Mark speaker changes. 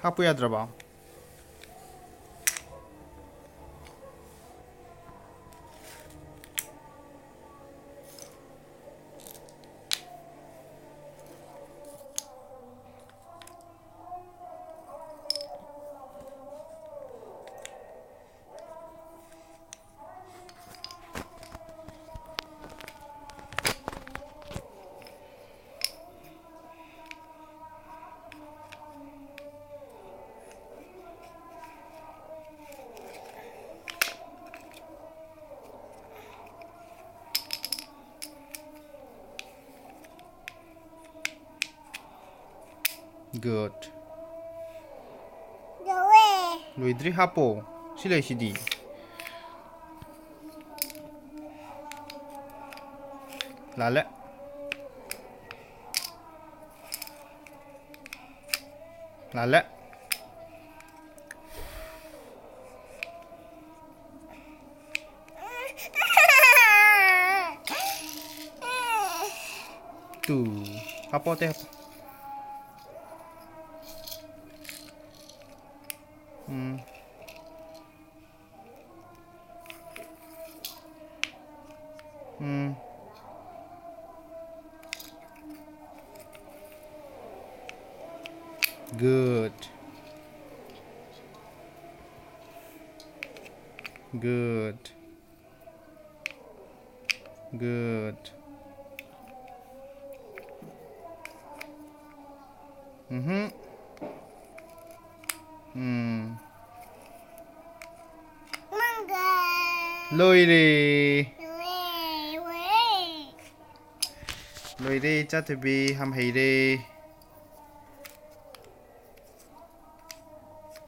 Speaker 1: 하부 야들어봐. Good. Loidri hapo. Sila sidi. Lale. Lale. Tuh. Hapo teh hapo. Good. Good. Good. Loiri. Loiri, chắc thì bị hàm hì đi.